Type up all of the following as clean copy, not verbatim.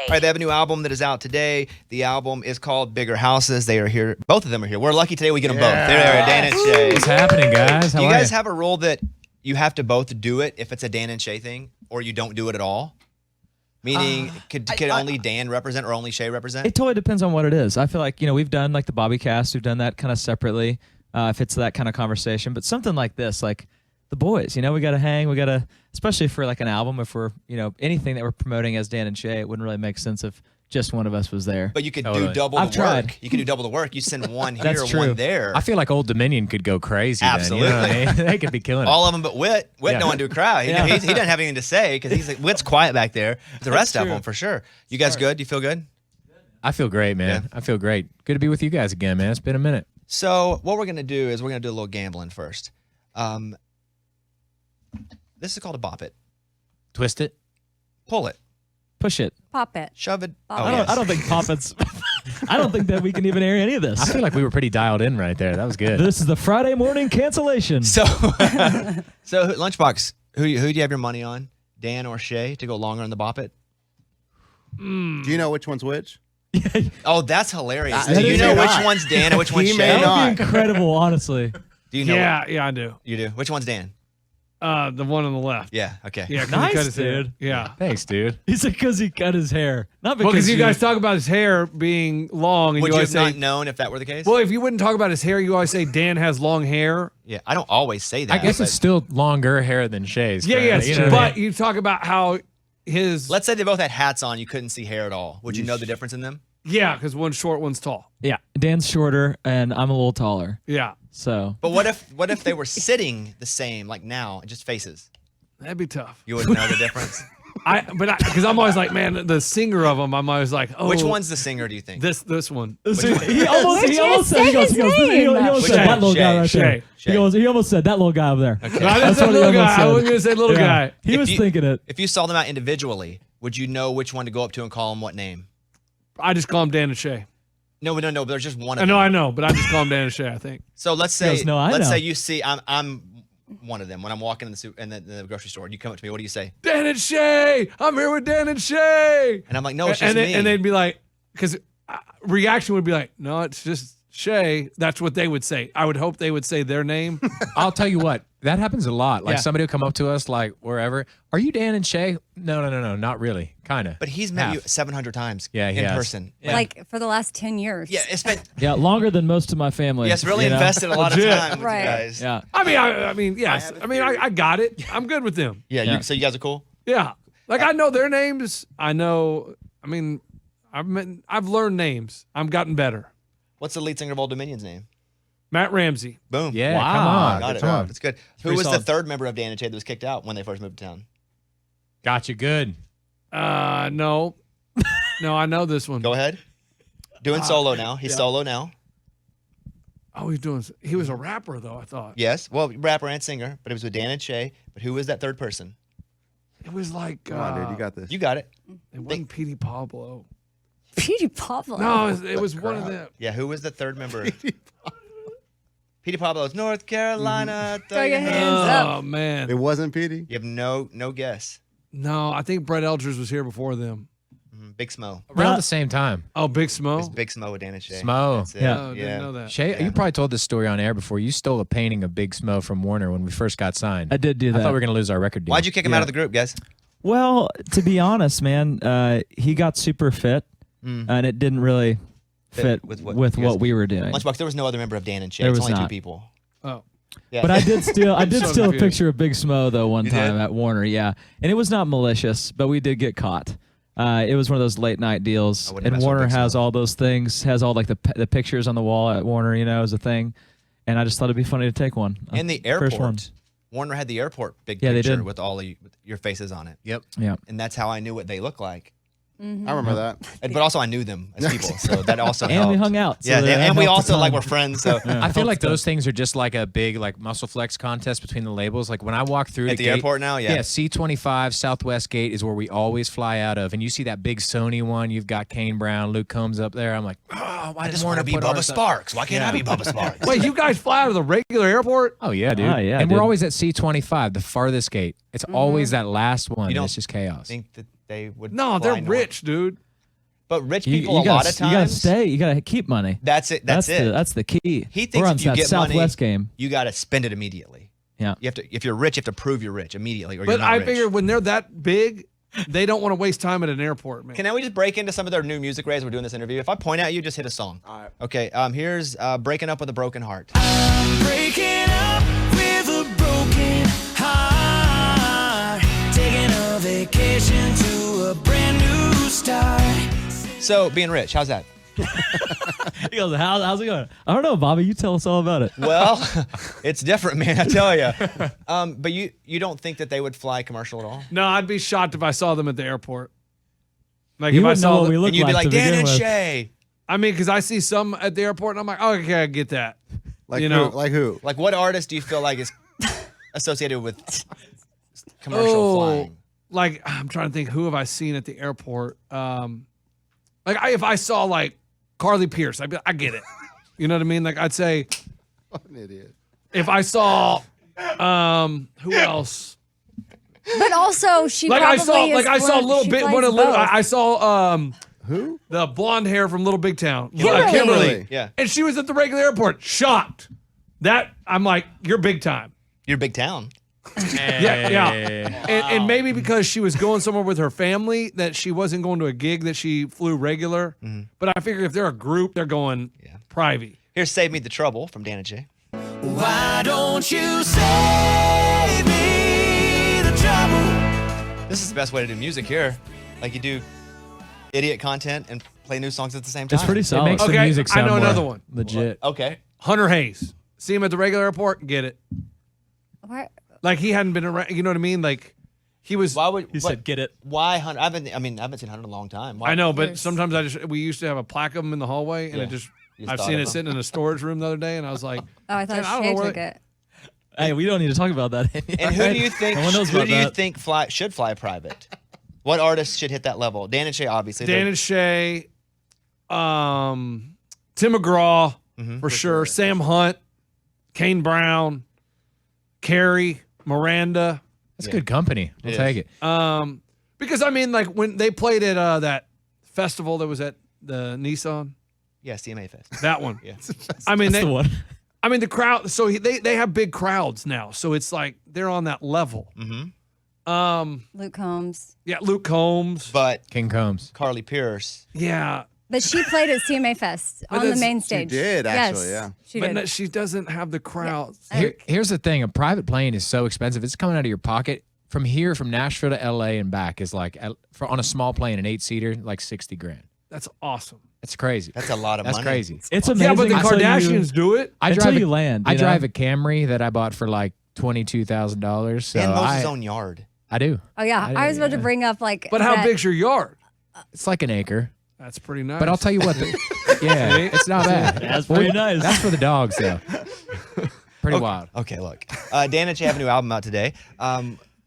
right, they have a new album that is out today. The album is called Bigger Houses. They are here. Both of them are here. We're lucky today we get them both. There they are, Dan and Shay. What's happening, guys? How Do you are guys you? have a rule that you have to both do it if it's a Dan and Shay thing, or you don't do it at all? Meaning, could only Dan represent or only Shay represent? It totally depends on what it is. I feel like, we've done like the Bobby cast. We've done that kind of separately if it's that kind of conversation. But something like this, like the boys, we got to hang. We got to, especially for like an album, if we're, anything that we're promoting as Dan and Shay, it wouldn't really make sense if just one of us was there. But you could do double the work. Tried. You could do double the work. You send one here, That's true. one there. I feel like Old Dominion could go crazy. Absolutely. Then, you know what I mean? They could be killing it. All of them but Whit. Whit don't want to do a crowd. He doesn't have anything to say because he's like, Whit's quiet back there. The rest of them, for sure. You guys good? You feel good? I feel great, man. Yeah. I feel great. Good to be with you guys again, man. It's been a minute. So what we're going to do is we're going to do a little gambling first. This is called a Bop It. Twist it. Pull it. Push it. Pop it. Shove it. Bop Oh, it. yes. I don't think Poppets. I don't think that we can even air any of this. I feel like we were pretty dialed in right there. That was good. This is the Friday morning cancellation. So, Lunchbox, who do you have your money on? Dan or Shay to go longer on the Bop It? Do you know which one's which? Oh, that's hilarious. That Do you is know not. which one's Dan and which one's He Shay? may That would not. be incredible, honestly. Do you know? Yeah, I do. You do. Which one's Dan? The one on the left. Yeah. Okay. Yeah, 'cause Nice, he cut his hair. dude. Yeah. Thanks, dude. He said because he cut his hair. Not because Well, because you guys talk about his hair being long, and Would you you always have say, not known if that were the case? well, if you wouldn't talk about his hair, you always say Dan has long hair. Yeah. I don't always say that. I guess but it's still longer hair than Shay's. Yeah, correct? yes, You know what I but mean? you talk about how his Let's say they both had hats on. You couldn't see hair at all. Would you know the difference in them? yeah, because one's short, one's tall. Yeah, Dan's shorter and I'm a little taller. Yeah, So But what if they were sitting the same, like now, just faces? that'd be tough. You wouldn't know the difference. Because I'm always like, man, the singer of them. I'm always like, oh, Which one's the singer? Do you think? this one? he almost said, he his name? almost Which said that one? little guy right Shay. there. Shay. He almost said that little guy over there. Okay. No, I didn't That's say what he little almost guy. I said. wasn't gonna say little Yeah. guy. He If was you- thinking it. If you saw them out individually, would you know which one to go up to and call them what name? I just call him Dan and Shay. No. But there's just one of I them. know, I know, but I just call him Dan and Shay. I think. So let's say, goes, "No, I know." say you see I'm one of them when I'm walking in the grocery store. And you come up to me. What do you say? Dan and Shay. I'm here with Dan and Shay. And I'm like, no, it's just me. And they'd be like, because reaction would be like, no, it's just Shay. That's what they would say. I would hope they would say their name. I'll tell you what, that happens a lot. Like Yeah. somebody will come up to us, like wherever. Are you Dan and Shay? No, not really. Kind of. But he's met you 700 times Yeah, he in has. person. Like for the last 10 years. Yeah, it's been Longer than most of my family. yes, really you know? invested a lot of Legit. time with Right. you guys. Yeah. I mean, yes. I got it. I'm good with them. Yeah. Yeah. So you guys are cool. Yeah. Like I know their names. I know. I mean, I've learned names. I've gotten better. What's the lead singer of Old Dominion's name? Matt Ramsey. Boom. Yeah, Wow. come on. Got it. Come on. That's good. Who pretty was the solid. third member of Dan and Shay that was kicked out when they first moved to town? Got you good. No. No, I know this one. Go ahead. Doing solo now. He's solo now. Oh, he was a rapper though, I thought. Yes. Well, rapper and singer, but it was with Dan and Shay. But who was that third person? It was like Come on, dude. You got this. You got it. it wasn't Petey Pablo. Petey Pablo. No, it was one of them. Yeah. Who was the third member? Petey Pablo's North Carolina. Throw your hands Oh up. man. It wasn't Petey. You have no guess. No, I think Brett Eldridge was here before them. Big Smo. Around the same time. Oh, Big It's Smo. Big Smo with Dan and Shay. Smo. That's it. Yeah. Oh, didn't know that. Shay, you probably told this story on air before. You stole a painting of Big Smo from Warner when we first got signed. I did do I that. thought we were going to lose our record deal. Why'd you kick him out of the group, guys? Well, to be honest, man, he got super fit, and it didn't really fit with with what what, you guys- we were doing. Lunchbox, there was no other member of Dan and Shay. There It's was only two not. people. Oh. Yeah. But I did steal a confused. picture of Big Smo though one You time did? at Warner, yeah, and it was not malicious, but we did get caught. It was one of those late night deals, I wouldn't and mess with Warner Big has Smo. all those things, has all like the pictures on the wall at Warner, as a thing, and I just thought it'd be funny to take one. In the First one. airport, Warner had the airport big Yeah, they picture did. with all of with your faces on it. Yep. Yeah. And that's how I knew what they looked like. I remember that. But also I knew them as people, so that also And helped. we hung out, so Yeah, that and we helped a also ton. were friends. So I feel like those things are just like a big muscle flex contest between the labels. Like when I walk through At the gate- airport now, yeah. Yeah, C25 Southwest Gate is where we always fly out of. And you see that big Sony one, you've got Kane Brown, Luke Combs up there. I'm like, oh, why I did just want Warner to be put Bubba ours up? Sparks. Why can't I be Bubba Sparks? Wait, you guys fly out of the regular airport? Oh, yeah, dude. Yeah, and dude. we're always at C25, the farthest gate. It's always that last one. You and don't it's just chaos. think that they would? No, fly they're north? rich, dude. But rich You, people, a lot of times, you gotta stay. You gotta keep money. That's it. That's it. That's the key. He We're thinks on if you that get money, Southwest game. you got to spend it immediately. Yeah. You have to. If you're rich, you have to prove you're rich immediately, or you're But not I rich. figure when they're that big, they don't want to waste time at an airport, man. Can we just break into some of their new music, Ray, as we're doing this interview? If I point at you, just hit a song. All right. Okay. Here's "Breaking Up with a Broken Heart." Breaking up with a broken heart, taking a vacation to a brand new start. So, being rich, how's that? He goes, how's it going? I don't know, Bobby. You tell us all about it. Well, it's different, man. I tell you. But you don't think that they would fly commercial at all? No, I'd be shocked if I saw them at the airport. Like You if I wouldn't know saw what them, we look And you'd be like, to Dan begin and with. Shay. I mean, because I see some at the airport, and I'm like, oh, okay, I get that. Like You who? know. Like who? Like, what artist do you feel like is associated with commercial flying? Like I'm trying to think, who have I seen at the airport? If I saw like Carly Pierce, I'd be like, I get it. You know what I mean? Like I'd say, What an idiot. if I saw, who else? But also, she Like I saw, probably like I saw a little she bit. plays One of little, both. I saw Who? the blonde hair from Little Big Town, Kimberly. Kimberly. Yeah. And she was at the regular airport, shocked. That I'm like, you're big time. You're big town. Yeah. And maybe because she was going somewhere with her family, that she wasn't going to a gig, that she flew regular. But I figure if they're a group, they're going private. Here's "Save Me the Trouble" from Dan and Shay. Why don't you save me the trouble? This is the best way to do music here. Like you do idiot content and play new songs at the same time. It's pretty It solid. makes the Okay, music I sound know more another one. legit. Okay. Hunter Hayes. See him at the regular airport, get it. Why- Like he hadn't been around, you know what I mean? Like he was. Why would He said, "Get it." Why Hunter? I haven't seen Hunter in a long time. Why? I know, but Years. sometimes we used to have a plaque of him in the hallway, and Yeah. it just, You just I've thought seen of it him. sitting in a storage room the other day, and I was like, Oh, I thought Man, I don't Shay know where took they- it. Hey, we don't need to talk about that. And who do you think? No one knows Who about do you that. think should fly private? What artists should hit that level? Dan and Shay, obviously. Dan and Shay, Tim McGraw for sure, Sam Hunt, Kane Brown, Carrie, Miranda. That's good company. We'll It take is. it. Because I mean, like when they played at that festival that was at the Nissan, yeah, CMA Fest. that one. Yeah. I mean, That's the one. I mean the crowd. So they have big crowds now, so it's like they're on that level. Luke Combs. Yeah, Luke Combs. But King Combs. Carly Pierce. Yeah, But she played at CMA Fest on the that's- main she stage. did, actually, Yes, yeah. She but did. no, she doesn't have the crowds. Here's the thing: a private plane is so expensive. It's coming out of your pocket. From here, from Nashville to LA and back, is like on a small plane, an 8-seater, like $60,000. That's awesome. That's crazy. That's a lot of That's money. crazy. It's amazing. Yeah, but the until Kardashians do it. I Until drive you land, I you know? drive a Camry that I bought for like $22,000. So Dan mows I, his own yard. I do. Oh yeah, I was about to bring up like. But how that- big's your yard? It's like an acre. That's pretty nice. But I'll tell you what. Yeah, it's not bad. That's pretty nice. That's for the dogs, though. Pretty wild. Okay, look. Dan and Shay have a new album out today.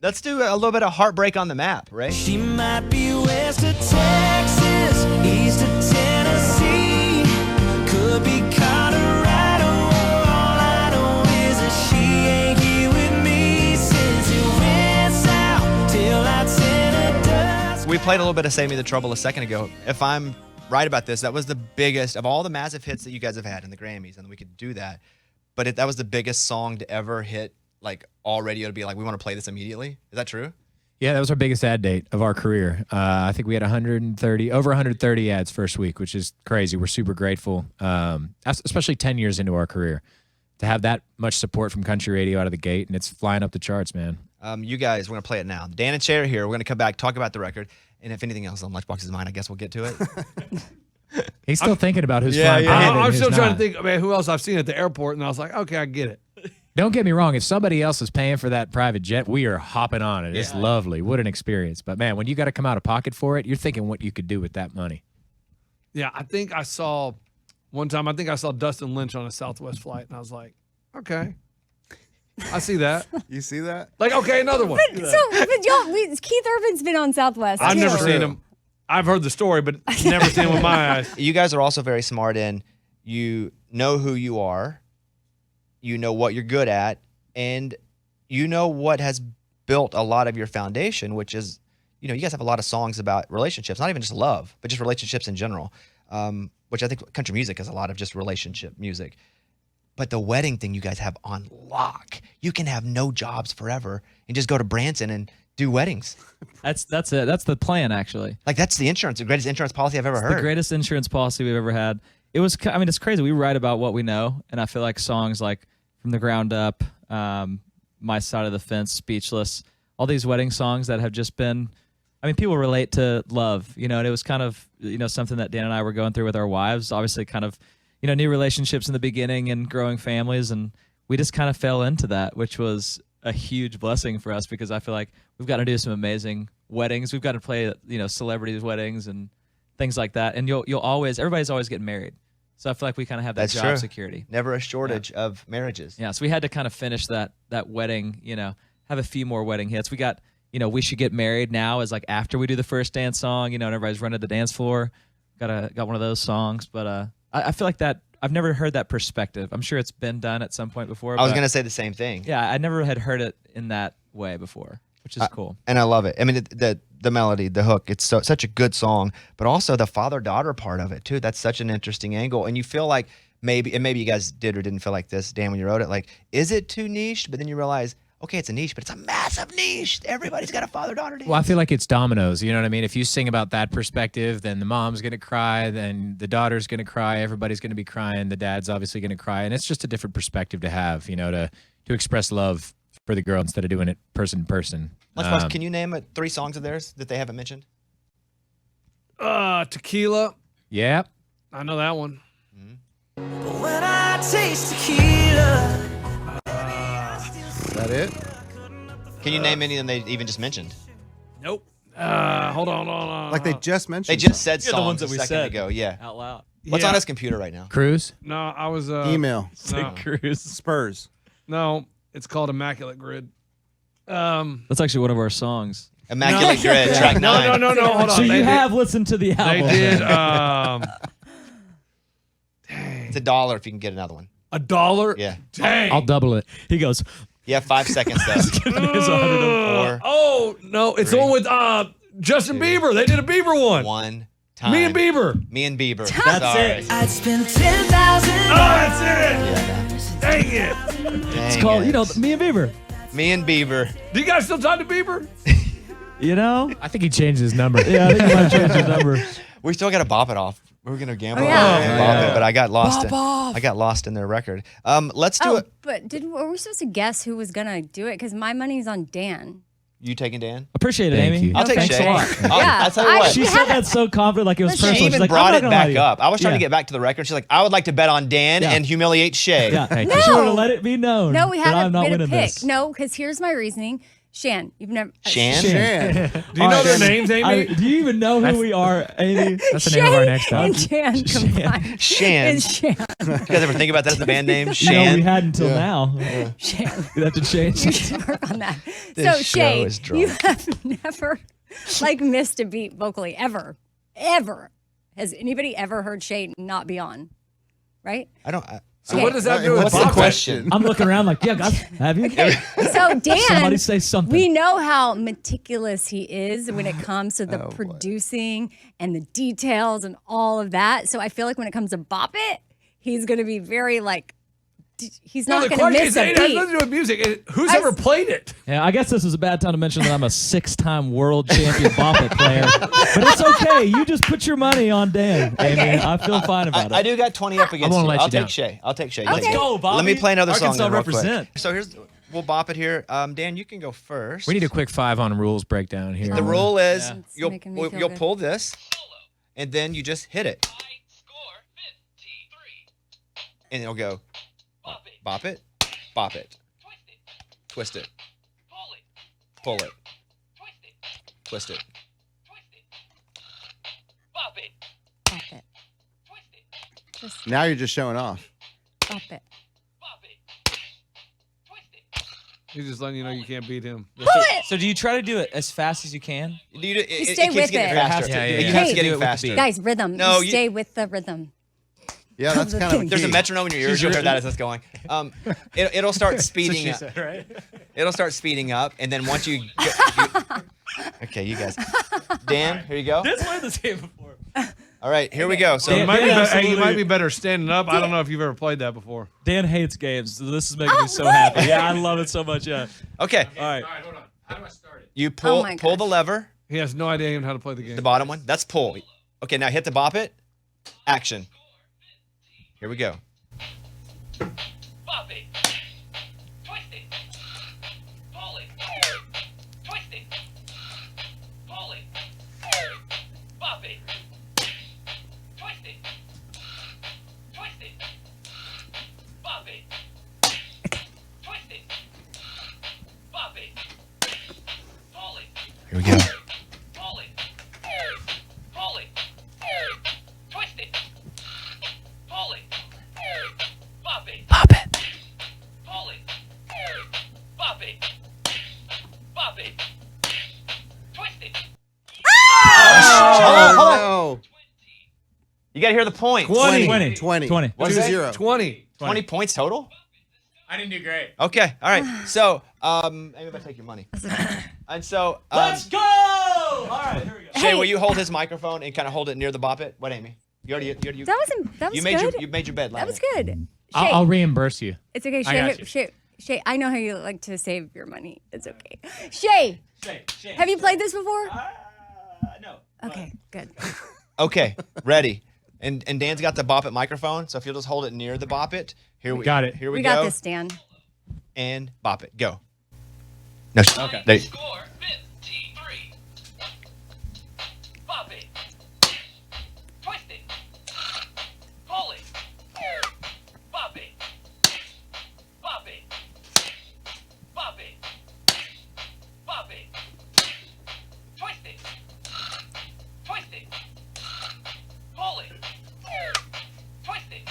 Let's do a little bit of Heartbreak on the Map, right? She might be west of Texas, east of Tennessee, could be Colorado. All I know is that she ain't here with me since it went south till I sent her dust. We played a little bit of Save Me the Trouble a second ago. If I'm right about this, that was the biggest of all the massive hits that you guys have had in the Grammys, and we could do that. But that was the biggest song to ever hit, like, all radio to be like, we want to play this immediately. Is that true? Yeah, that was our biggest ad date of our career. I think we had over 130 ads first week, which is crazy. We're super grateful, especially 10 years into our career, to have that much support from country radio out of the gate, and it's flying up the charts, man. You guys, we're going to play it now. Dan and Shay are here. We're going to come back, talk about the record, and if anything else on Lunchbox's mind, I guess we'll get to it. He's still thinking about who's Yeah, flying yeah. private and I'm who's still trying not. to think, man, who else I've seen at the airport, and I was like, okay, I get it. Don't get me wrong. If somebody else is paying for that private jet, we are hopping on it. It's lovely. What an experience. But, man, when you got to come out of pocket for it, you're thinking what you could do with that money. Yeah, I think I saw one time. I think I saw Dustin Lynch on a Southwest flight, and I was like, okay, I see that. You see that? Like, okay, another one. But Keith Urban's been on Southwest. I've too. never seen him. I've heard the story, but never seen him with my eyes. You guys are also very smart in you know who you are, you know what you're good at, and you know what has built a lot of your foundation, which is you guys have a lot of songs about relationships, not even just love, but just relationships in general, which I think country music is a lot of just relationship music. But the wedding thing you guys have on lock. You can have no jobs forever and just go to Branson and do weddings. That's it. That's the plan, actually. Like, that's the greatest insurance policy I've ever heard. The greatest insurance policy we've ever had. It's crazy. We write about what we know, and I feel like songs like From the Ground Up, My Side of the Fence, Speechless, all these wedding songs that have just been, people relate to love, and it was kind of, something that Dan and I were going through with our wives, obviously kind of, new relationships in the beginning and growing families, and we just kind of fell into that, which was a huge blessing for us because I feel like we've got to do some amazing weddings. We've got to play, celebrities' weddings and things like that, and everybody's always getting married. So I feel like we kind of have that That's job true. security. Never a shortage of marriages. Yeah, so we had to kind of finish that wedding, have a few more wedding hits. We got, We Should Get Married now is like after we do the first dance song, and everybody's running the dance floor. Got one of those songs, but I feel like that I've never heard that perspective. I'm sure it's been done at some point before. I was going to say the same thing. Yeah, I never had heard it in that way before, which is cool. And I love it. The melody, the hook, it's such a good song, but also the father-daughter part of it too. That's such an interesting angle. And you feel like maybe you guys did or didn't feel like this, Dan, when you wrote it, like, is it too niche? But then you realize, okay, it's a niche, but it's a massive niche. Everybody's got a father-daughter dance. Well, I feel like it's dominoes. You know what I mean? If you sing about that perspective, then the mom's going to cry, then the daughter's going to cry, everybody's going to be crying, the dad's obviously going to cry, and it's just a different perspective to have, to express love for the girl instead of doing it person to person. Lunchbox, can you name 3 songs of theirs that they haven't mentioned? Tequila. Yeah. I know that one. When I taste tequila. Is that it? Can you name any of them they even just mentioned? Nope. Hold on. Like they just mentioned. They just said Yeah, the songs ones a that we second said. ago. Yeah. Out loud. What's Yeah. on his computer right now? Cruise? No, I was Email. No, Cruise. Spurs. no, it's called Immaculate Grid. That's actually one of our songs. Immaculate Grid, track 9. No. Hold on. So They you did- have listened to the album. They did. It's $1 if you can get another one. $1. Yeah. Dang. I'll double it. He goes, You have 5 seconds though. it's 104. Oh no, it's the one with Justin Bieber. They did a Bieber one. One time. Me and Bieber. Me and Bieber. That's Sorry. it. I'd spend $10,000. Oh, that's it. Yeah, Dang it. dang It's called, it. Me and Bieber. Me and Bieber. Do you guys still talk to Bieber? I think he changed his number. Yeah, I think he might change his number. We still got to bop it off. We were gonna gamble Oh, yeah. and bop it, but I got lost. Bop off. I got lost in their record. Let's do it. But were we supposed to guess who was gonna do it? Because my money's on Dan. You taking Dan? Appreciate it, Thank Amy. you. I'll take Thanks Shay. a lot. I'll tell you what. She said that so confident, like it was Listen, personal. She She's even like, brought I'm not it gonna lie back to you. up. I was trying to Yeah. get back to the record. She's like, I would like to bet on Dan Yeah. and humiliate Shay. Yeah. Thank I you. just want to let it be known. No, we that I'm haven't not made a winning pick. this. No, because here's my reasoning. Shan, you've never. Shan? Shan. Do you know their names, Amy? Do you even know who we are, Amy? That's the name of our next Shay album. and Shan combined. Shan. Is Shan. You guys ever think about that as the band name? No, we Shan? had until now. Shan. We have to change. You should work on that. This So show Shay, is drunk. you have never missed a beat vocally ever. Has anybody ever heard Shay not be on? Right? I don't. So what does that do with What's the Bop It? question? I'm looking around like, yeah, guys, have you? So Dan, Somebody say something. we know how meticulous he is when it comes to the producing and the details and all of that. So I feel like when it comes to Bop It, he's going to be very he's No, not the going to question miss is, a it has beat. nothing to do with music. Who's ever played it? Yeah, I guess this is a bad time to mention that I'm a 6-time world champion Bop It player. But it's okay. You just put your money on Dan, Amy. I feel fine about it. I do got 20 up against won't you. let I'll you take down. Shay. I'll take Shay. Let's go, Bobby. Let me play another song Arkansas then real represent. quick. So we'll bop it here. Dan, you can go first. We need a quick 5 on rules breakdown here. The rule is It's making me feel you'll good. pull this, and then you just hit it, and it'll go bop it, bop it, twist it, pull it, twist it. Bop it. Now you're just showing off. Bop it. He's just letting you know you can't beat him. So do you try to do it as fast as you can? stay keeps with getting it. faster. Yeah, yeah, You yeah. have to Hey. getting Do it with the faster. beat. Guys, rhythm. No, you you- stay with the rhythm. Yeah, that's kind of There's a metronome in your ears. You'll hear that as it's going. It'll start speeding up. right? It'll start speeding up, and then once you Okay, you guys. Dan, here you go. Dan's played this game before. All right, here we go. So You might, Dan be absolutely- you might be better standing up. I don't know if you've ever played that before. Dan hates games, so this is making me so happy. Yeah, I love it so much. Yeah. okay, All right. hold on. How do I start it? you pull my pull the gosh. lever, He has no idea even how to play the game. the bottom one. That's pull. Okay, now hit the bop it. Action. Here we go. Bop it. Twist it. Pull it. Twist it. Pull it. Bop it. Twist it. Twist it. Bop it. Twist it. Bop it. Pull it. Here we go. Pull it. Pull it. Twist it. Pull it. Bop it. Bop it. Pull it. Bop it. Bop it. Twist it. Hold on. No. You got to hear the points. 20. 20. 20. What's that? 2-0. 20. 20 points total? I didn't do great. Okay, all right. So, maybe if I take your money. And so, Let's go! All right, here we go. Shay, will you hold his microphone and kind of hold it near the bop it? What, Amy? You already That was you made good. you made your bed. That was Lavender. good. I'll reimburse you. It's okay, I got Shay. you. Shay, I know how you like to save your money. It's okay. Shay, Shay. have you played this before? No. Okay, good. Okay, ready. And Dan's got the bop it microphone, so if you'll just hold it near the bop it. Here we got it. Here we, We go. got this, Dan. And bop it. Go. No. Okay. There, Score 53. Bop it. Twist it. Pull it. Bop it. Bop it. Bop it. Bop it. Twist it. Twist it. Pull it. Twist it.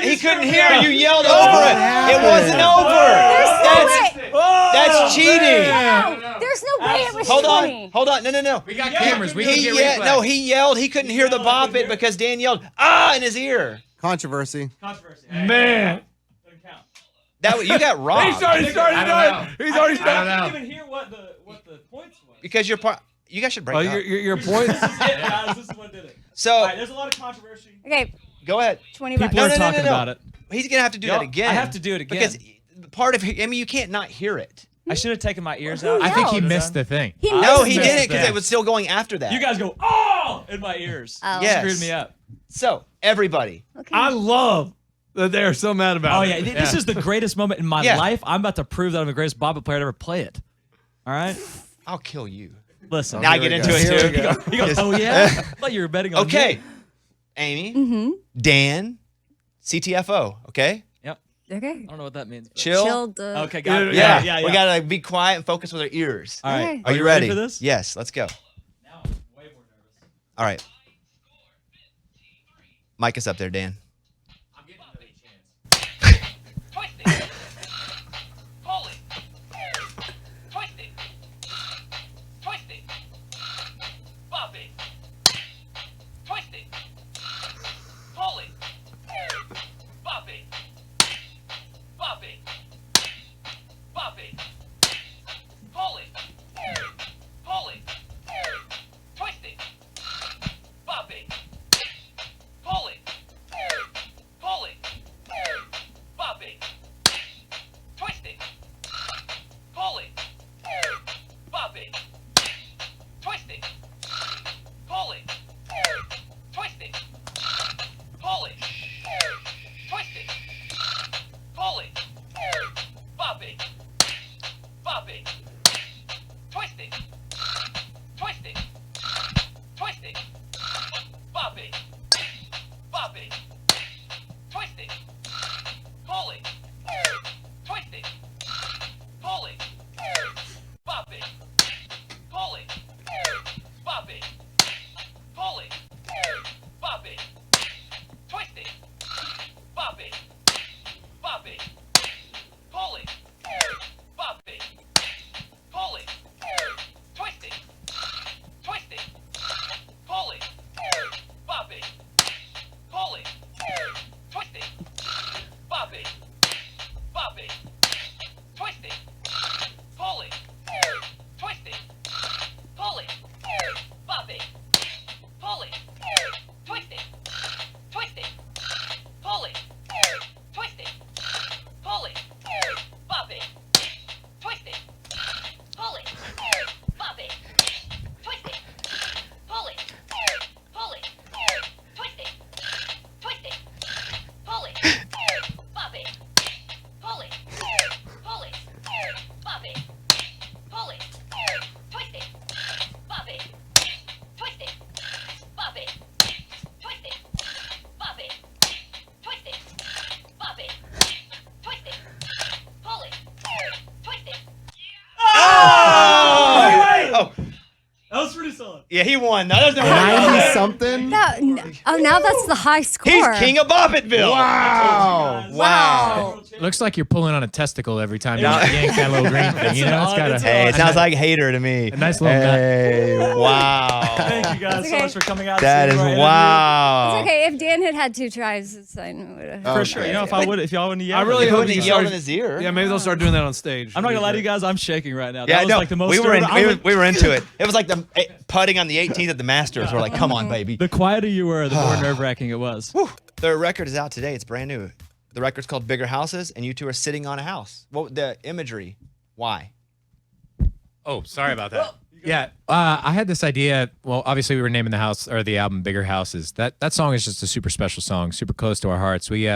he couldn't hear. You yelled over it. It wasn't over. That's cheating. No, there's no way it was Hold 20. on. Hold on. No. We got cameras. We can He get replay. no, he yelled. He couldn't hear the bop it because Dan yelled in his ear. Controversy. Controversy. Man. Doesn't count. You got robbed. He's already started. He's already I started. didn't even hear what the points was. Because you're part. You guys should break Oh, up. your points. This is it, guys. This is what did it. So All right, there's a lot of controversy. Okay, go ahead. 20 bucks. People are No. talking about it. He's gonna have to do that again. I have to do it again. because part of. I mean, you can't not hear it. I should have taken my ears Who out. I think he yelled? missed the thing. He No, missed he it. didn't because that. it was still going after that. You guys go, oh, in my ears. Oh. Yes. Screwed me up. So everybody, Okay. I love that they're so mad about Oh, it. yeah. This is the greatest moment in my Yeah. life. I'm about to prove that I'm the greatest Bop It player to ever play it. All right? I'll kill you. Listen. Now I here get we into go. it Here too. we go. He goes, oh, yeah? I thought you were betting on Okay, me. Amy, Dan, CTFO. Okay, Yep. Okay. I don't know what that means. but- chill. Chilled. Okay, got it. Yeah, Yeah. we gotta be quiet and focus with our ears. All right. Okay. Are you ready for this? Yes, let's go. Now I'm way more nervous. All right. Mic is up there, Dan. I'm giving another chance. Twist it. Pull it. Twist it. Twist it. Bop it. Twist it. Pull it. Bop it. Bop it. Bop it. Pull it. Pull it. Twist it. Bop it. Pull it. Yeah, he won. No, there's no 90 something. Now that's the high score. He's king of Bop Itville. Wow. Looks like you're pulling on a testicle every time you yank that little green thing. You know, it's got a. Hey, it sounds like hater to me. A nice little nut. Wow. Thank you guys so much for coming out. That is wow. It's okay. If Dan had 2 tries, I would have. For sure. You know, if y'all wouldn't yell. I really hope he you yelled start in his ear. Yeah, maybe they'll start doing that on stage. I'm not gonna lie to you guys. I'm shaking right now. Yeah, That was no, like the most. we were into it. It was like the putting on the 18th at the Masters. We're like, come on, baby. The quieter you were, the more nerve-wracking it was. Whew. The record is out today. It's brand new. The record's called Bigger Houses, and you two are sitting on a house. What the imagery? Why? Oh, sorry about that. Yeah, I had this idea. Well, obviously, we were naming the house or the album "Bigger Houses." That song is just a super special song, super close to our hearts. We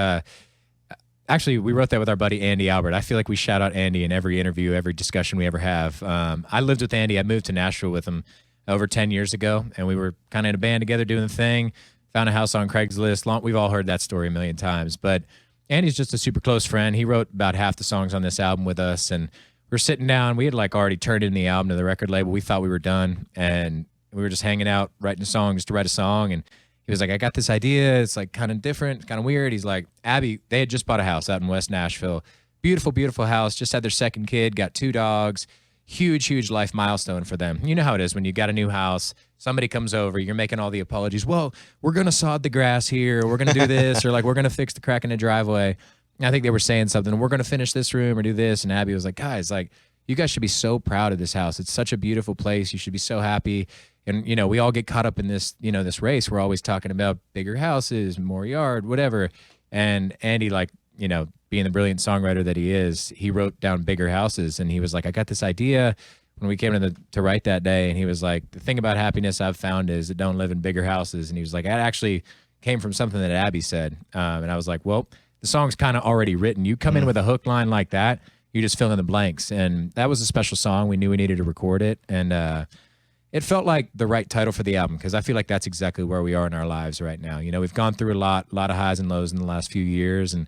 actually wrote that with our buddy Andy Albert. I feel like we shout out Andy in every interview, every discussion we ever have. I lived with Andy. I moved to Nashville with him over 10 years ago, and we were kind of in a band together doing the thing. Found a house on Craigslist. We've all heard that story a million times, but Andy's just a super close friend. He wrote about half the songs on this album with us, and we're sitting down. We had like already turned in the album to the record label. We thought we were done, and we were just hanging out, writing songs to write a song. And he was like, I got this idea. It's like kind of different, kind of weird. He's like, Abby, they had just bought a house out in West Nashville. Beautiful, beautiful house. Just had their second kid, got 2 dogs. Huge, huge life milestone for them. You know how it is when you got a new house, somebody comes over, you're making all the apologies. Well, we're going to sod the grass here. We're going to do this, or like, we're going to fix the crack in the driveway. And I think they were saying something. We're going to finish this room or do this. And Abby was like, guys, like, you guys should be so proud of this house. It's such a beautiful place. You should be so happy. And, you know, we all get caught up in this, you know, this race. We're always talking about bigger houses, more yard, whatever. And Andy, like, you know, being the brilliant songwriter that he is, he wrote down Bigger Houses, and he was like, I got this idea when we came to write that day, and he was like, the thing about happiness I've found is it don't live in bigger houses. And he was like, that actually came from something that Abby said. And I was like, well, the song's kind of already written. You come in with a hook line like that, you just fill in the blanks. And that was a special song. We knew we needed to record it. And it felt like the right title for the album, because I feel like that's exactly where we are in our lives right now. You know, we've gone through a lot of highs and lows in the last few years, and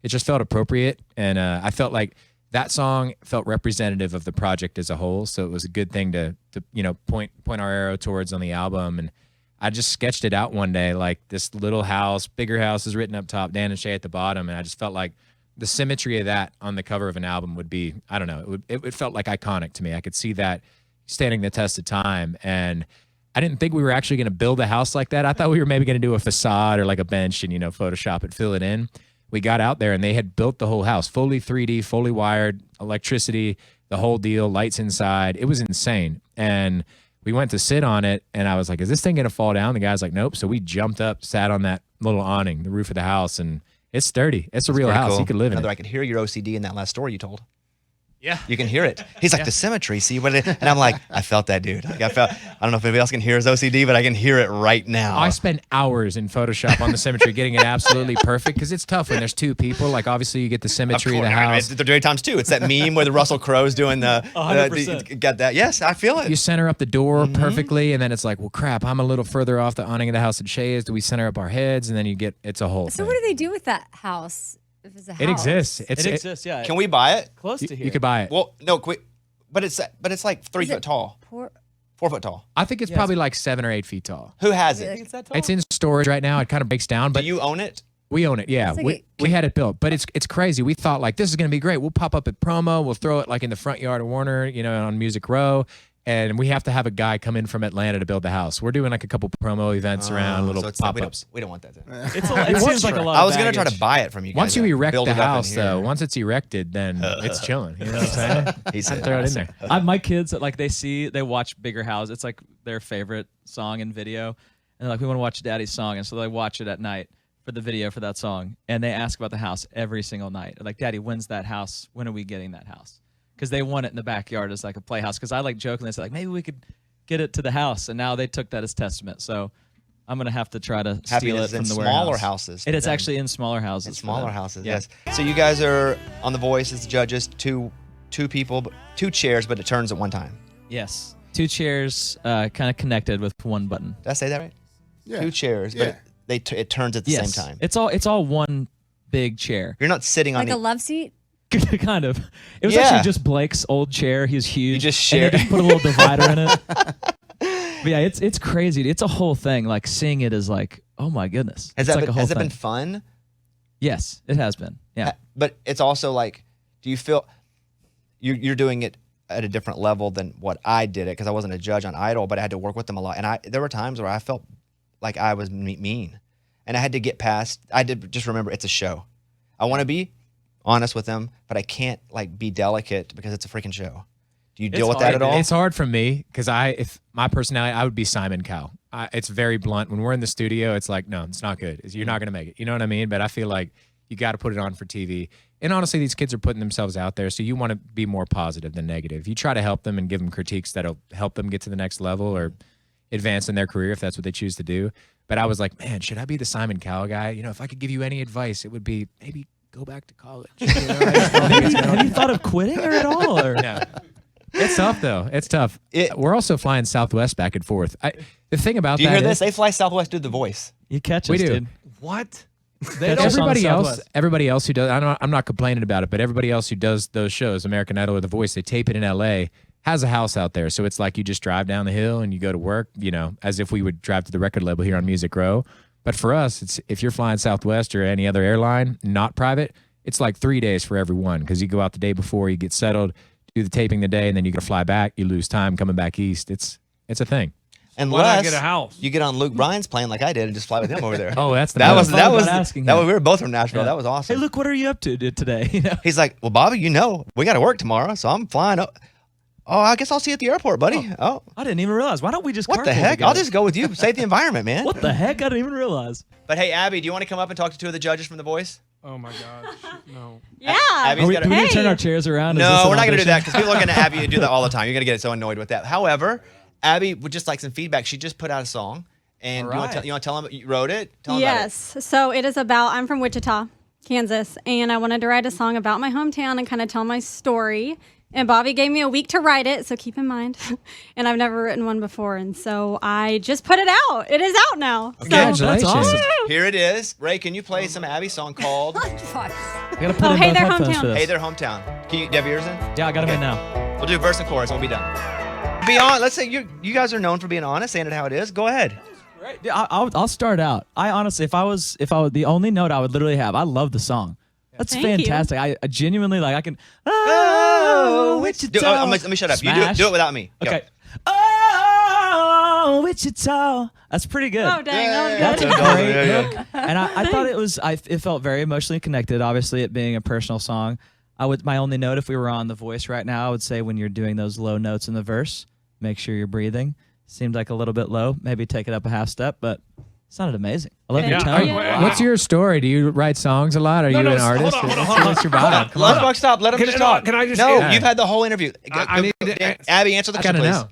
it just felt appropriate. And I felt like that song felt representative of the project as a whole. So it was a good thing to you know, point our arrow towards on the album. And I just sketched it out one day, like this little house, Bigger House is written up top, Dan and Shay at the bottom. And I just felt like the symmetry of that on the cover of an album would be, I don't know, it felt like iconic to me. I could see that standing the test of time. And I didn't think we were actually going to build a house like that. I thought we were maybe going to do a facade or like a bench and, you know, Photoshop it, fill it in. We got out there and they had built the whole house, fully 3D, fully wired, electricity, the whole deal, lights inside. It was insane. And we went to sit on it, and I was like, is this thing going to fall down? The guy's like, nope. So we jumped up, sat on that little awning, the roof of the house, and it's sturdy. It's a real house. Cool. You could live in I it. could hear your OCD in that last story you told. Yeah. You can hear it. He's like, the symmetry, see what it, and I'm like, I felt that, dude. Like, I don't know if anybody else can hear his OCD, but I can hear it right now. I spend hours in Photoshop on the symmetry, getting it absolutely perfect, because it's tough when there's 2 people. Like, obviously, you get the symmetry of the house. They're doing times 2. It's that meme where the Russell Crowe's doing the 100%. got that. Yes, I feel it. You center up the door perfectly, and then it's like, well, crap, I'm a little further off the awning of the house than Shay is. Do we center up our heads? And then you get, it's a whole So thing. what do they do with that house? If it's a house? It exists. It exists, yeah. Can we buy it? Close to here. You could buy it. Well, no, but it's like 3 Is foot it tall, 4 foot tall. I think it's probably like 7 or 8 feet tall. Who has Really? it? It's that tall? It's in storage right now. It kind of breaks down, Do but you own it? we own it. Yeah, It's like we had it built, but it's crazy. We thought like this is gonna be great. We'll pop up at promo. We'll throw it like in the front yard of Warner, you know, on Music Row, and we have to have a guy come in from Atlanta to build the house. We're doing like a couple promo events around, little So it's pop ups. we don't want that. It seems like a lot I of was gonna try baggage. to buy it from you guys. Once you erect build the it up in house, here. though, once it's erected, then it's chilling. You know what I'm saying? He said, Throw it in there. My kids, like, they watch Bigger House. It's like their favorite song and video. And they're like, we want to watch Daddy's song. And so they watch it at night for the video for that song. And they ask about the house every single night. They're like, Daddy, when's that house? When are we getting that house? Because they want it in the backyard as like a playhouse. Because I like jokingly say, like, maybe we could get it to the house. And now they took that as testament. So I'm going to have to try to steal Happiness it from in the smaller warehouse. houses. It is for them. actually in smaller houses. In for smaller them. houses. Yeah. Yes. So you guys are on The Voice as judges. Two people, 2 chairs, but it turns at one time. Yes. 2 chairs kind of connected with one button. Did I say that right? Yeah. 2 chairs, Yeah. but it turns at the Yes. same time. It's all one big chair. You're not sitting on Like the. a love seat? Kind of. It was Yeah. actually just Blake's old chair. He was huge. You just and share- they just put a little divider in it. But yeah, it's crazy. It's a whole thing. Like seeing it is like, oh my goodness. Has It's that like been, a whole has it thing. been fun? Yes, it has been. Yeah. But it's also like, do you feel you're doing it at a different level than what I did it, because I wasn't a judge on Idol, but I had to work with them a lot. And there were times where I felt like I was mean. And I had to get past, I did just remember it's a show. I want to be honest with them, but I can't like be delicate because it's a freaking show. Do you deal with that at all? It's hard for me because if my personality, I would be Simon Cowell. It's very blunt. When we're in the studio, it's like, no, it's not good. You're not going to make it. You know what I mean? But I feel like you got to put it on for TV. And honestly, these kids are putting themselves out there, so you want to be more positive than negative. You try to help them and give them critiques that'll help them get to the next level or advance in their career if that's what they choose to do. But I was like, man, should I be the Simon Cowell guy? You know, if I could give you any advice, it would be maybe go back to college. You know, Have you thought of quitting or at all? Or? No. It's tough though. It's tough. We're also flying Southwest back and forth. The thing about do you that hear this? is, They fly Southwest through The Voice. You catch We us, do. dude. What? Catch us on the Southwest. everybody else who does, I'm not complaining about it, but everybody else who does those shows, American Idol or The Voice, they tape it in LA, has a house out there. So it's like you just drive down the hill and you go to work, you know, as if we would drive to the record label here on Music Row. But for us, it's if you're flying Southwest or any other airline, not private, it's like 3 days for every one, because you go out the day before, you get settled, do the taping the day, and then you got to fly back. You lose time coming back east. It's a thing. Why not Unless get a house? you get on Luke Bryan's plane like I did and just fly with him over there. Oh, that's the that best. was asking that him. was we were both from Nashville. Yeah. That was awesome. Hey, look, what are you up to today? You know? He's like, well, Bobby, you know, we got to work tomorrow, so I'm flying up. Oh, I guess I'll see you at the airport, buddy. Oh, I didn't even realize. Why don't we just what the carpool heck? together? I'll just go with you. Save the environment, man. What the heck? I didn't even realize. But hey, Abby, do you want to come up and talk to two of the judges from The Voice? Oh my gosh. No. Yeah. Abby's Do we got need to turn Hey. our chairs around? Is this No, an we're not going to do audition? that because people are going to Abby do that all the time. You're going to get so annoyed with that. However, Abby would just like some feedback. She just put out a song. And All you right. want to tell them you wrote it? Tell them about it. Yes. So it is about, I'm from Wichita, Kansas, and I wanted to write a song about my hometown and kind of tell my story. And Bobby gave me a week to write it, so keep in mind. And I've never written one before, and so I just put it out. It is out now. So, Congratulations. That's awesome. Here it is. Ray, can you play some Abby song called I gotta put in Hey both There, headphones Hometown. for this. Hey There Hometown? Can you have yours in? Yeah, I got them in now. We'll do verse and chorus and we'll be done. Be on. Let's say you guys are known for being honest, saying it how it is. Go ahead. Right. Yeah, I'll start out. I honestly, if I was the only note I would literally have, I love the song. That's Thank you. fantastic. I genuinely like. I can. Oh, Wichita. let me shut up. You Smash. do it without me. Go. Okay. Oh, Wichita. That's pretty good. Oh, dang. That's a That was Yeah, great yeah. hook. And I thought it felt very emotionally connected. Obviously, it being a personal song. My only note, if we were on The Voice right now, I would say when you're doing those low notes in the verse, make sure you're breathing. Seemed like a little bit low. Maybe take it up a half step, but it sounded amazing. I love your Thank tone. you. Wow. What's your story? Do you write songs a lot? Are you an artist? hold on. What's your vibe? Come on. Lunchbox, stop. Let him Can just I- talk. can I just- No, Yeah. you've had the whole interview. I need to- Abby, answer the I question, gotta please.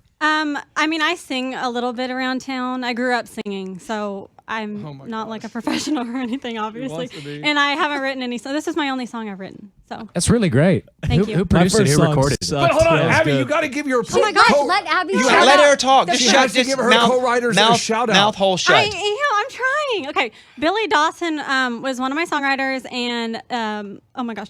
know. I mean, I sing a little bit around town. I grew up singing, so I'm Oh my not gosh. like a professional or anything, obviously. wants to be. And I haven't written any. So this is my only song I've written. So That's really great. Thank you. Who produced it? first Who song recorded it? sucked. But hold on, That was Abby, good. you got to give your. Oh my gosh, let Abby You shout gotta Let out. her talk. Just She shut. has to Just give her mouth, co-writers a mouth, shout out. mouth hole shut. I'm trying. Okay, Billy Dawson was one of my songwriters, and oh my gosh,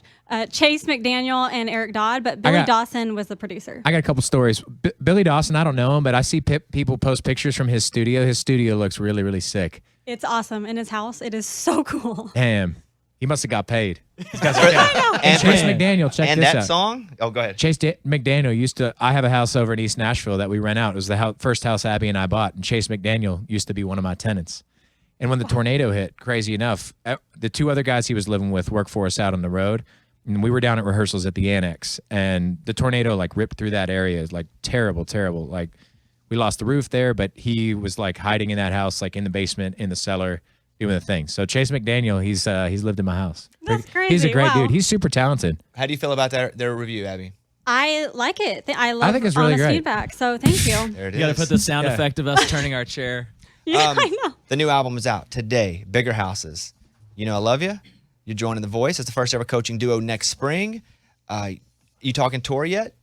Chase McDaniel and Eric Dodd, but Billy Dawson was the producer. I got a couple stories. Billy Dawson, I don't know him, but I see people post pictures from his studio. His studio looks really, really sick. It's awesome in his house. It is so cool. Damn. He must have got paid. and Chase McDaniel, check and this that out. song. Oh, go ahead. McDaniel used to. I have a house over in East Nashville that we rent out. It was the first house Abby and I bought, and Chase McDaniel used to be one of my tenants. And when the tornado hit, crazy enough, the two other guys he was living with worked for us out on the road, and we were down at rehearsals at the Annex, and the tornado like ripped through that area. It's like terrible. Like we lost the roof there, but he was like hiding in that house, like in the basement, in the cellar, doing the thing. So Chase McDaniel, he's lived in my house. That's crazy. He's a great Wow. dude. He's super talented. How do you feel about their review, Abby? I like it. I love think it's really honest great. feedback. So thank you. There it You got to is. put the sound Yeah. effect of us turning our chair. Yeah, I know. The new album is out today. Bigger Houses. You know I love you. You're joining The Voice. It's the first ever coaching duo next spring. You talking tour yet?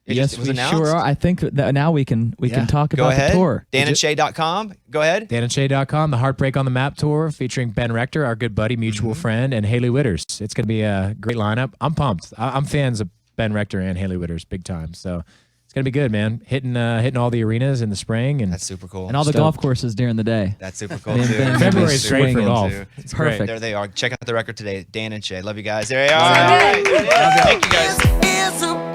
It Yes, was we announced? sure are. I think that now we can talk Go about ahead. the tour. DanandShay.com. Go ahead. DanandShay.com, the Heartbreak on the Map tour featuring Ben Rector, our good buddy, mutual friend, and Haley Witters. It's going to be a great lineup. I'm pumped. I'm fans of Ben Rector and Haley Witters big time. So it's gonna be good, man. Hitting all the arenas in the spring, and That's super cool. And all the Stoked. golf courses during the day. That's super cool Been- too. been- February is been great for swinging, golf. too. It's perfect. There they are. Check out the record today. Dan and Shay. Love you guys. There they are. Love you. All right. Thank you guys. It's a